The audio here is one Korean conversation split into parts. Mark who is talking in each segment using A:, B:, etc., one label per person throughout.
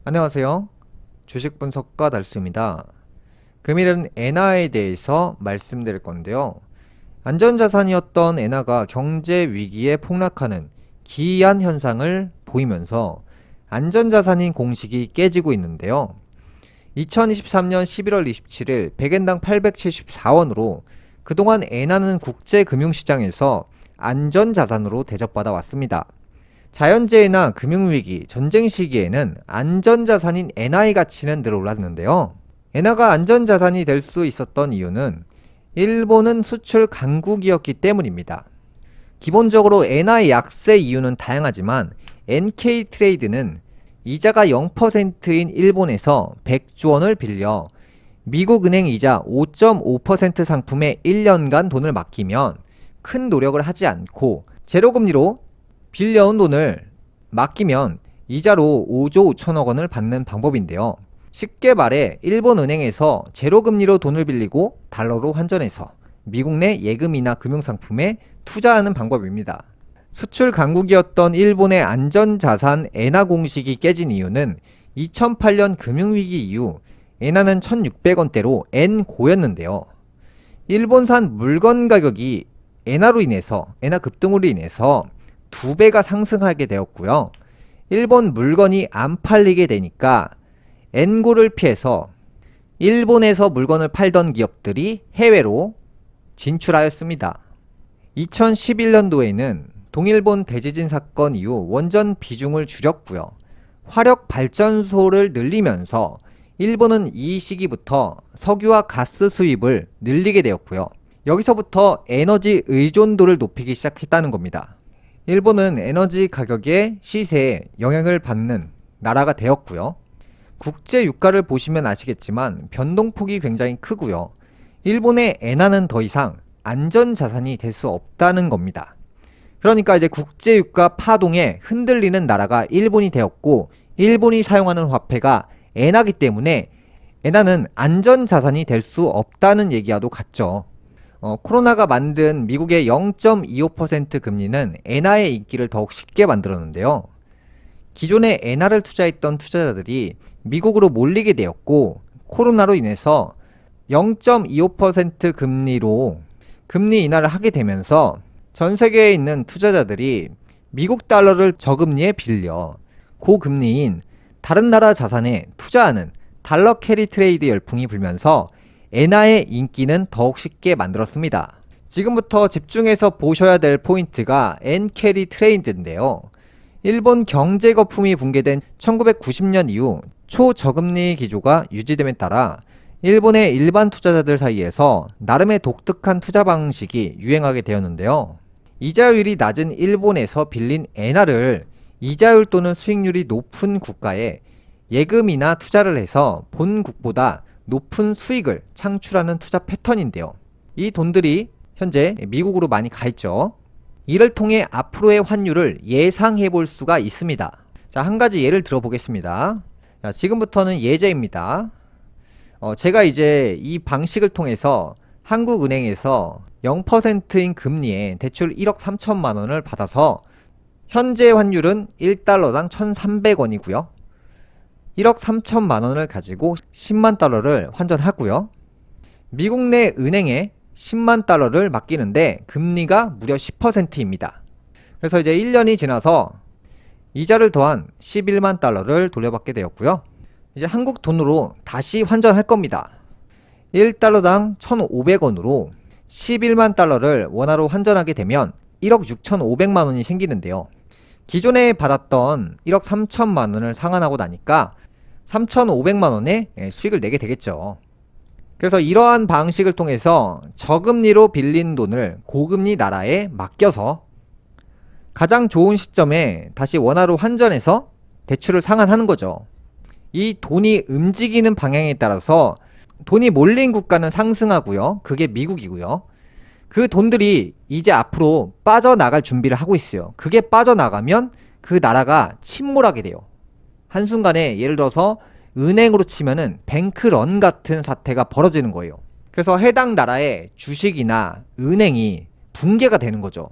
A: 안녕하세요. 주식 분석가 달수입니다. 금일은 엔화에 대해서 말씀드릴 건데요. 안전자산이었던 엔화가 경제 위기에 폭락하는 기이한 현상을 보이면서 안전자산인 공식이 깨지고 있는데요. 2023년 11월 27일 100엔당 874원으로 그동안 엔화는 국제금융시장에서 안전자산으로 대접받아 왔습니다. 자연재해나 금융위기, 전쟁 시기에는 안전자산인 엔화의 가치는 늘 올랐는데요. 엔화가 안전자산이 될 수 있었던 이유는 일본은 수출 강국이었기 때문입니다. 기본적으로 엔화의 약세 이유는 다양하지만 NK트레이드는 이자가 0%인 일본에서 100조 원을 빌려 미국 은행 이자 5.5% 상품에 1년간 돈을 맡기면 큰 노력을 하지 않고 제로금리로 빌려온 돈을 맡기면 이자로 5조 5천억 원을 받는 방법인데요. 쉽게 말해 일본 은행에서 제로금리로 돈을 빌리고 달러로 환전해서 미국 내 예금이나 금융상품에 투자하는 방법입니다. 수출 강국이었던 일본의 안전자산 엔화 공식이 깨진 이유는 2008년 금융위기 이후 엔화는 1600원대로 N고였는데요. 일본산 물건 가격이 엔화로 인해서 엔화 급등으로 인해서 2배가 상승하게 되었고요. 일본 물건이 안 팔리게 되니까 N고를 피해서 일본에서 물건을 팔던 기업들이 해외로 진출하였습니다. 2011년도에는 동일본 대지진 사건 이후 원전 비중을 줄였고요. 화력 발전소를 늘리면서 일본은 이 시기부터 석유와 가스 수입을 늘리게 되었고요. 여기서부터 에너지 의존도를 높이기 시작했다는 겁니다. 일본은 에너지 가격의 시세에 영향을 받는 나라가 되었고요. 국제 유가를 보시면 아시겠지만 변동폭이 굉장히 크고요. 일본의 엔화는 더 이상 안전자산이 될 수 없다는 겁니다. 그러니까 이제 국제 유가 파동에 흔들리는 나라가 일본이 되었고 일본이 사용하는 화폐가 엔화기 때문에 엔화는 안전자산이 될 수 없다는 얘기와도 같죠. 코로나가 만든 미국의 0.25% 금리는 엔화의 인기를 더욱 쉽게 만들었는데요. 기존에 엔화를 투자했던 투자자들이 미국으로 몰리게 되었고 코로나로 인해서 0.25% 금리로 금리 인하를 하게 되면서 전 세계에 있는 투자자들이 미국 달러를 저금리에 빌려 고금리인 다른 나라 자산에 투자하는 달러 캐리 트레이드 열풍이 불면서 엔화의 인기는 더욱 쉽게 만들었습니다. 지금부터 집중해서 보셔야 될 포인트가 엔캐리 트레이드인데요. 일본 경제 거품이 붕괴된 1990년 이후 초저금리 기조가 유지됨에 따라 일본의 일반 투자자들 사이에서 나름의 독특한 투자 방식이 유행하게 되었는데요. 이자율이 낮은 일본에서 빌린 엔화를 이자율 또는 수익률이 높은 국가에 예금이나 투자를 해서 본국보다 높은 수익을 창출하는 투자 패턴인데요. 이 돈들이 현재 미국으로 많이 가 있죠. 이를 통해 앞으로의 환율을 예상해 볼 수가 있습니다. 자, 한 가지 예를 들어 보겠습니다. 자, 지금부터는 예제입니다. 제가 이제 이 방식을 통해서 한국은행에서 0%인 금리에 대출 1억 3천만 원을 받아서 현재 환율은 1달러당 1,300원이고요. 1억 3천만 원을 가지고 10만 달러를 환전하고요. 미국 내 은행에 10만 달러를 맡기는데 금리가 무려 10%입니다. 그래서 이제 1년이 지나서 이자를 더한 11만 달러를 돌려받게 되었고요. 이제 한국 돈으로 다시 환전할 겁니다. 1달러당 1,500원으로 11만 달러를 원화로 환전하게 되면 1억 6,500만 원이 생기는데요. 기존에 받았던 1억 3천만 원을 상환하고 나니까 3,500만 원의 수익을 내게 되겠죠. 그래서 이러한 방식을 통해서 저금리로 빌린 돈을 고금리 나라에 맡겨서 가장 좋은 시점에 다시 원화로 환전해서 대출을 상환하는 거죠. 이 돈이 움직이는 방향에 따라서 돈이 몰린 국가는 상승하고요. 그게 미국이고요. 그 돈들이 이제 앞으로 빠져나갈 준비를 하고 있어요. 그게 빠져나가면 그 나라가 침몰하게 돼요. 한순간에 예를 들어서 은행으로 치면은 뱅크런 같은 사태가 벌어지는 거예요. 그래서 해당 나라의 주식이나 은행이 붕괴가 되는 거죠.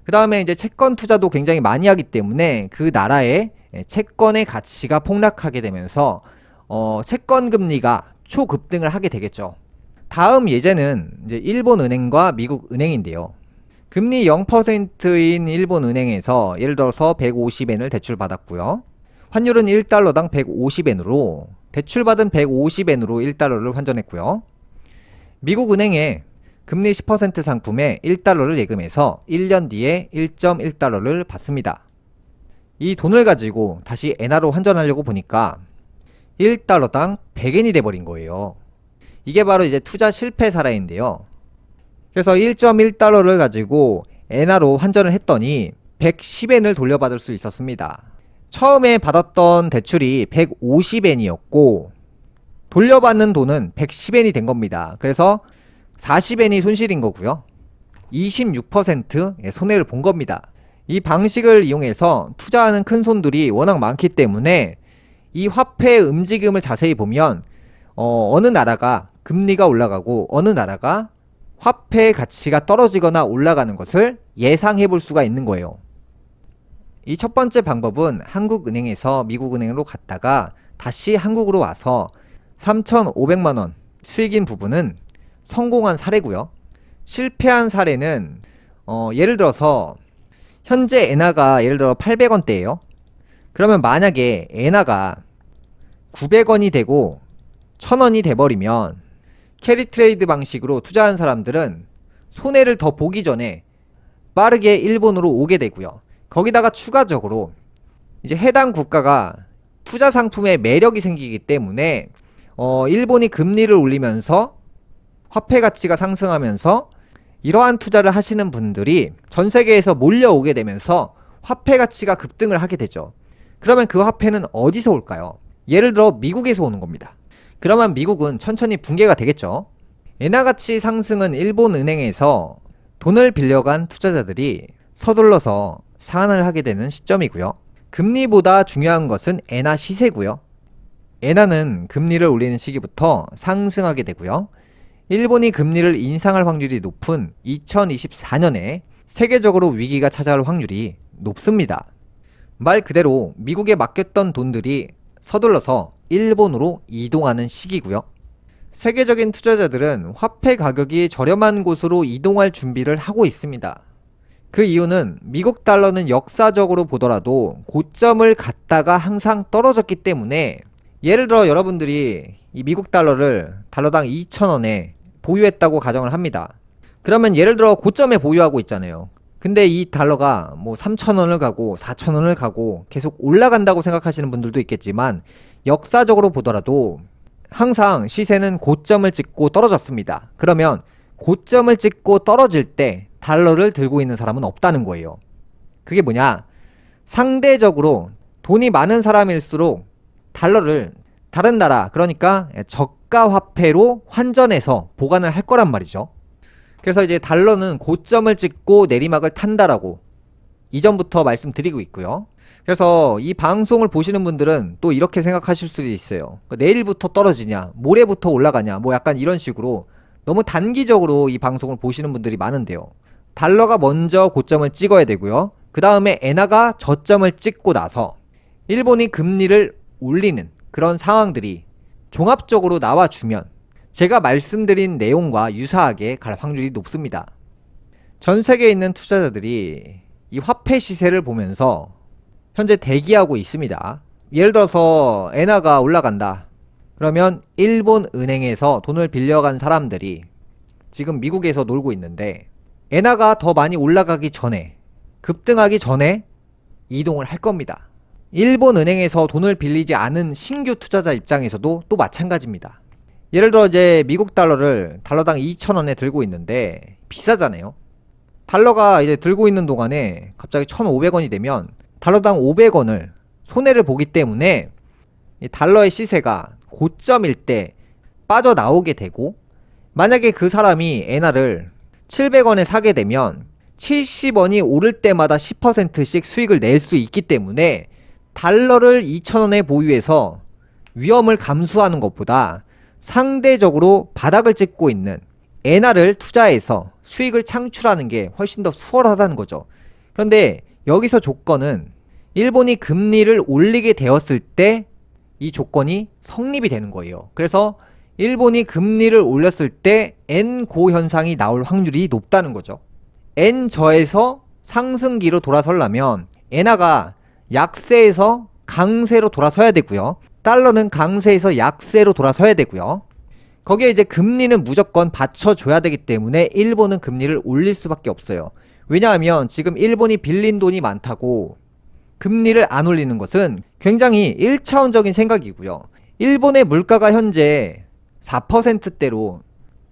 A: 그 다음에 이제 채권 투자도 굉장히 많이 하기 때문에 그 나라의 채권의 가치가 폭락하게 되면서 채권 금리가 초급등을 하게 되겠죠. 다음 예제는 이제 일본 은행과 미국 은행인데요. 금리 0%인 일본 은행에서 예를 들어서 150엔을 대출받았고요. 환율은 1달러당 150엔으로 대출받은 150엔으로 1달러를 환전했고요. 미국 은행에 금리 10% 상품에 1달러를 예금해서 1년 뒤에 1.1달러를 받습니다. 이 돈을 가지고 다시 엔화로 환전하려고 보니까 1달러당 100엔이 돼버린 거예요. 이게 바로 이제 투자 실패 사례인데요. 그래서 1.1달러를 가지고 엔화로 환전을 했더니 110엔을 돌려받을 수 있었습니다. 처음에 받았던 대출이 150엔이었고 돌려받는 돈은 110엔이 된 겁니다. 그래서 40엔이 손실인 거고요. 26%의 손해를 본 겁니다. 이 방식을 이용해서 투자하는 큰 손들이 워낙 많기 때문에 이 화폐의 움직임을 자세히 보면 어느 나라가 금리가 올라가고 어느 나라가 화폐의 가치가 떨어지거나 올라가는 것을 예상해 볼 수가 있는 거예요. 이 첫 번째 방법은 한국은행에서 미국은행으로 갔다가 다시 한국으로 와서 3,500만원 수익인 부분은 성공한 사례고요. 실패한 사례는 예를 들어서 현재 엔화가 예를 들어 800원대예요. 그러면 만약에 엔화가 900원이 되고 1000원이 돼버리면 캐리 트레이드 방식으로 투자한 사람들은 손해를 더 보기 전에 빠르게 일본으로 오게 되고요. 거기다가 추가적으로 이제 해당 국가가 투자 상품에 매력이 생기기 때문에 일본이 금리를 올리면서 화폐 가치가 상승하면서 이러한 투자를 하시는 분들이 전 세계에서 몰려오게 되면서 화폐 가치가 급등을 하게 되죠. 그러면 그 화폐는 어디서 올까요? 예를 들어 미국에서 오는 겁니다. 그러면 미국은 천천히 붕괴가 되겠죠. 엔화 가치 상승은 일본 은행에서 돈을 빌려간 투자자들이 서둘러서 상환을 하게 되는 시점이고요. 금리보다 중요한 것은 엔화 시세고요. 엔화는 금리를 올리는 시기부터 상승하게 되고요. 일본이 금리를 인상할 확률이 높은 2024년에 세계적으로 위기가 찾아올 확률이 높습니다. 말 그대로 미국에 맡겼던 돈들이 서둘러서 일본으로 이동하는 시기고요. 세계적인 투자자들은 화폐 가격이 저렴한 곳으로 이동할 준비를 하고 있습니다. 그 이유는 미국 달러는 역사적으로 보더라도 고점을 갔다가 항상 떨어졌기 때문에 예를 들어 여러분들이 이 미국 달러를 달러당 2,000원에 보유했다고 가정을 합니다. 그러면 예를 들어 고점에 보유하고 있잖아요. 근데 이 달러가 뭐 3,000원을 가고 4,000원을 가고 계속 올라간다고 생각하시는 분들도 있겠지만 역사적으로 보더라도 항상 시세는 고점을 찍고 떨어졌습니다. 그러면 고점을 찍고 떨어질 때 달러를 들고 있는 사람은 없다는 거예요. 그게 뭐냐? 상대적으로 돈이 많은 사람일수록 달러를 다른 나라, 그러니까 저가 화폐로 환전해서 보관을 할 거란 말이죠. 그래서 이제 달러는 고점을 찍고 내리막을 탄다라고 이전부터 말씀드리고 있고요. 그래서 이 방송을 보시는 분들은 또 이렇게 생각하실 수도 있어요. 내일부터 떨어지냐, 모레부터 올라가냐, 뭐 약간 이런 식으로 너무 단기적으로 이 방송을 보시는 분들이 많은데요. 달러가 먼저 고점을 찍어야 되고요. 그 다음에 엔화가 저점을 찍고 나서 일본이 금리를 올리는 그런 상황들이 종합적으로 나와주면 제가 말씀드린 내용과 유사하게 갈 확률이 높습니다. 전 세계에 있는 투자자들이 이 화폐 시세를 보면서 현재 대기하고 있습니다. 예를 들어서 엔화가 올라간다. 그러면 일본 은행에서 돈을 빌려간 사람들이 지금 미국에서 놀고 있는데 엔화가 더 많이 올라가기 전에, 급등하기 전에 이동을 할 겁니다. 일본 은행에서 돈을 빌리지 않은 신규 투자자 입장에서도 또 마찬가지입니다. 예를 들어 이제 미국 달러를 달러당 2,000원에 들고 있는데 비싸잖아요. 달러가 이제 들고 있는 동안에 갑자기 1,500원이 되면 달러당 500원을 손해를 보기 때문에 이 달러의 시세가 고점일 때 빠져나오게 되고, 만약에 그 사람이 엔화를 700원에 사게 되면 70원이 오를 때마다 10%씩 수익을 낼 수 있기 때문에 달러를 2,000원에 보유해서 위험을 감수하는 것보다 상대적으로 바닥을 찍고 있는 엔화를 투자해서 수익을 창출하는 게 훨씬 더 수월하다는 거죠. 그런데 여기서 조건은 일본이 금리를 올리게 되었을 때 이 조건이 성립이 되는 거예요. 그래서 일본이 금리를 올렸을 때 N고 현상이 나올 확률이 높다는 거죠. N저에서 상승기로 돌아서려면 엔화가 약세에서 강세로 돌아서야 되고요. 달러는 강세에서 약세로 돌아서야 되고요. 거기에 이제 금리는 무조건 받쳐줘야 되기 때문에 일본은 금리를 올릴 수밖에 없어요. 왜냐하면 지금 일본이 빌린 돈이 많다고 금리를 안 올리는 것은 굉장히 1차원적인 생각이고요. 일본의 물가가 현재 4%대로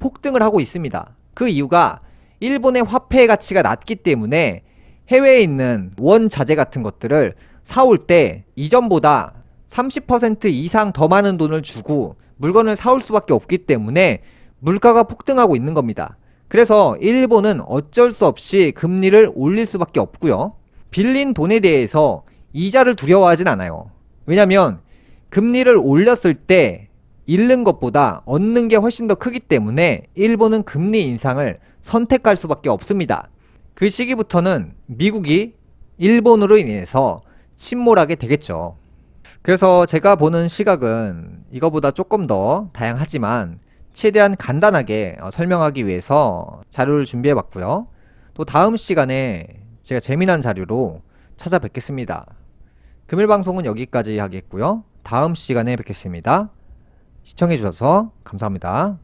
A: 폭등을 하고 있습니다. 그 이유가 일본의 화폐 가치가 낮기 때문에 해외에 있는 원자재 같은 것들을 사올 때 이전보다 30% 이상 더 많은 돈을 주고 물건을 사올 수밖에 없기 때문에 물가가 폭등하고 있는 겁니다. 그래서 일본은 어쩔 수 없이 금리를 올릴 수밖에 없고요. 빌린 돈에 대해서 이자를 두려워하진 않아요. 왜냐면 금리를 올렸을 때 잃는 것보다 얻는 게 훨씬 더 크기 때문에 일본은 금리 인상을 선택할 수밖에 없습니다. 그 시기부터는 미국이 일본으로 인해서 침몰하게 되겠죠. 그래서 제가 보는 시각은 이거보다 조금 더 다양하지만 최대한 간단하게 설명하기 위해서 자료를 준비해 봤고요. 또 다음 시간에 제가 재미난 자료로 찾아뵙겠습니다. 금일 방송은 여기까지 하겠고요. 다음 시간에 뵙겠습니다. 시청해 주셔서 감사합니다.